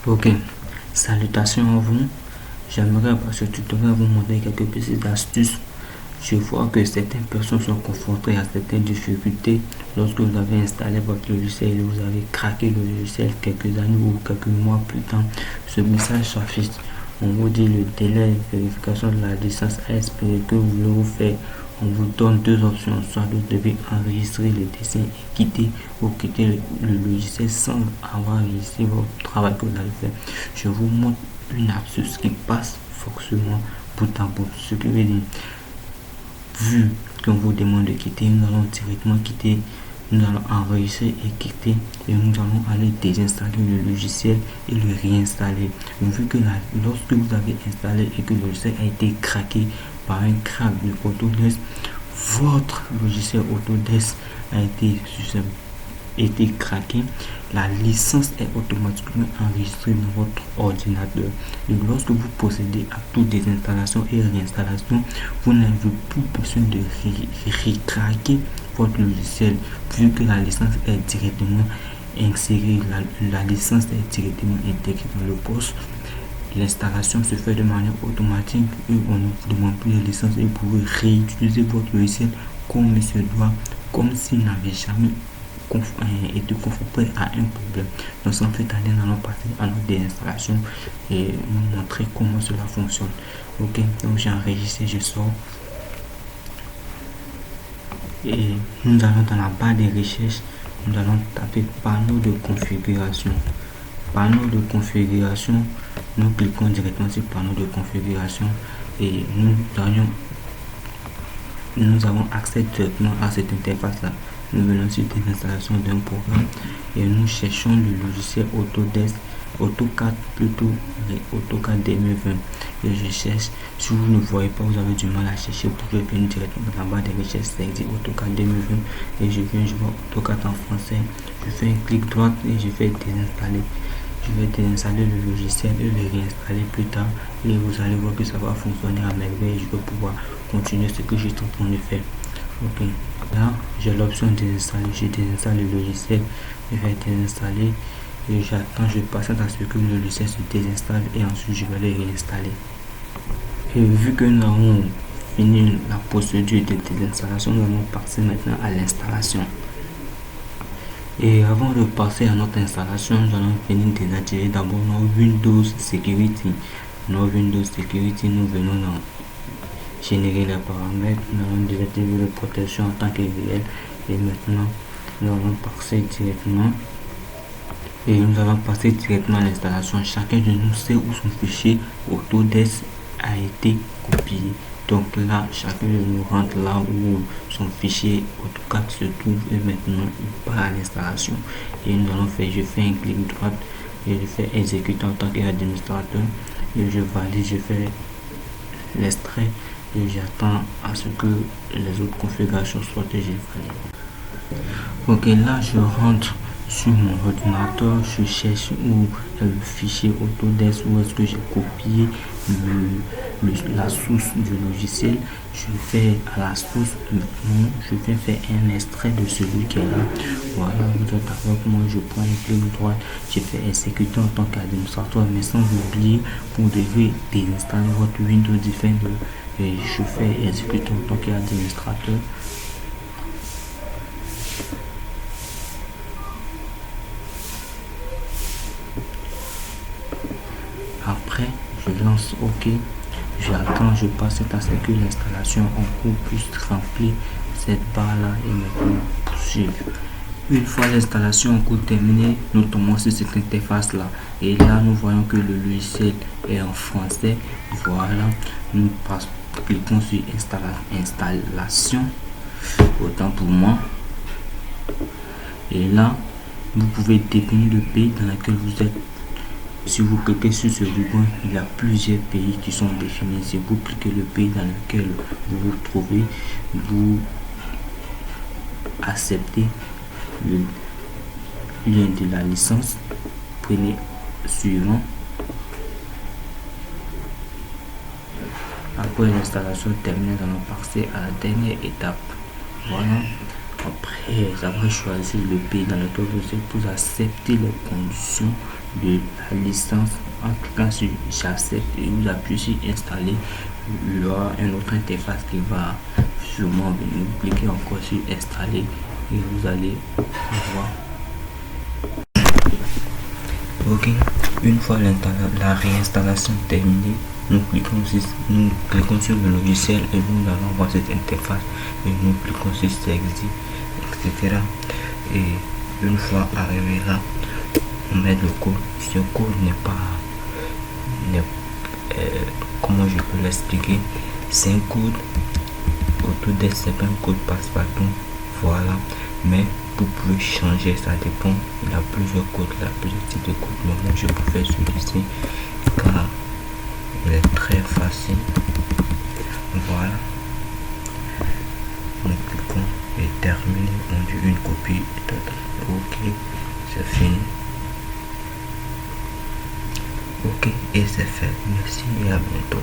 Ok, salutations à vous. J'aimerais par ce tutoriel vous montrer quelques petites astuces. Je vois que certaines personnes sont confrontées à certaines difficultés lorsque vous avez installé votre logiciel et vous avez craqué le logiciel quelques années ou quelques mois plus tard. Ce message s'affiche. On vous dit le délai de vérification de la licence ASP que vous voulez vous faire. On vous donne deux options, soit vous devez enregistrer le dessin et quitter le logiciel sans avoir réussi votre travail que vous allez faire. Je vous montre une astuce qui passe forcément bout à bout. Ce qui veut dire, vu qu'on vous demande de quitter, nous allons directement quitter, nous allons enregistrer et quitter et nous allons aller désinstaller le logiciel et le réinstaller. Vu que lorsque vous avez installé et que le logiciel a été craqué par un crack de Autodesk, votre logiciel Autodesk a été craqué, la licence est automatiquement enregistrée dans votre ordinateur. Et lorsque vous procédez à toute désinstallation et réinstallation, vous n'avez plus besoin de recraquer votre logiciel, vu que la licence est directement insérée, la licence est directement intégrée dans le poste. L'installation se fait de manière automatique et on ne vous demande plus de licence et vous pouvez réutiliser votre logiciel comme il se doit, comme s'il n'avait jamais été confronté à un problème. Donc sans fait aller, nous allons passer à notre désinstallation et vous montrer comment cela fonctionne. Ok, donc j'ai enregistré, je sors et nous allons dans la barre des recherches, nous allons taper panneau de configuration. Panneau de configuration, nous cliquons directement sur panneau de configuration et nous avons accès directement à cette interface là. Nous venons sur l'installation d'un programme et nous cherchons le logiciel Autodesk, AutoCAD plutôt, AutoCAD 2020 et je cherche. Si vous ne voyez pas, vous avez du mal à chercher, vous pouvez venir directement dans la barre des recherches, ça dit AutoCAD 2020 et je vois AutoCAD en français. Je fais un clic droit et je fais désinstaller. Je vais désinstaller le logiciel et le réinstaller plus tard et vous allez voir que ça va fonctionner à merveille. Je vais pouvoir continuer ce que je suis en train de faire. Ok, là j'ai l'option désinstaller. Je désinstalle le logiciel, je vais désinstaller et j'attends, je passe à ce que le logiciel se désinstalle et ensuite je vais le réinstaller. Et vu que nous avons fini la procédure de désinstallation, nous allons passer maintenant à l'installation. Et avant de passer à notre installation, nous allons venir désactiver d'abord nos Windows Security. Nos Windows Security, nous venons dans générer les paramètres, nous allons désactiver la protection en tant que réel et maintenant nous allons passer directement à l'installation. Chacun de nous sait où son fichier Autodesk a été copié. Donc là, chacun de nous rentre là où son fichier AutoCAD se trouve et maintenant il part à l'installation. Et nous allons faire, je fais un clic droit et je fais exécuter en tant qu'administrateur et je valide, je fais l'extrait et j'attends à ce que les autres configurations soient déjà valides. Ok, là je rentre sur mon ordinateur, je cherche où est le fichier Autodesk, où est-ce que j'ai copié la source du logiciel. Je fais à la source, je vais faire un extrait de celui qui est là. Voilà, vous êtes avec moi, je prends un clic droit, je fais exécuter en tant qu'administrateur, mais sans oublier, vous devez désinstaller votre Windows Defender et je fais exécuter en tant qu'administrateur. Après, je lance OK. J'attends, je passe à ce que l'installation en cours puisse remplir cette barre là et maintenant poursuivre. Une fois l'installation en cours terminée, nous tombons sur cette interface là et là nous voyons que le logiciel est en français. Voilà, nous cliquons sur installation, autant pour moi. Et là, vous pouvez définir le pays dans lequel vous êtes. Si vous cliquez sur ce ruban, il y a plusieurs pays qui sont définis. Si vous cliquez le pays dans lequel vous vous trouvez, vous acceptez le lien de la licence. Prenez suivant. Après l'installation terminée, nous allons passer à la dernière étape. Voilà. Après avoir choisi le pays dans lequel vous êtes, vous acceptez les conditions de la licence. En cliquant sur j'accepte et vous appuyez sur installer, il y aura une autre interface qui va sûrement venir. Vous cliquez encore sur installer et vous allez voir. Ok, une fois la réinstallation terminée, nous cliquons sur le logiciel et nous allons voir cette interface et nous cliquons sur exit, etc. Et une fois arrivé là, on met le code. Ce code comment je peux l'expliquer, c'est un code Autodesk, c'est pas un code passe-partout, voilà, mais vous pouvez changer, ça dépend. Il y a plusieurs codes, il y a plusieurs types de codes, mais moi je préfère celui-ci car il est très facile. Voilà, nous cliquons et terminé, on dit une copie totale. Ok, c'est fini. Ok, et c'est fait. Merci et à bientôt.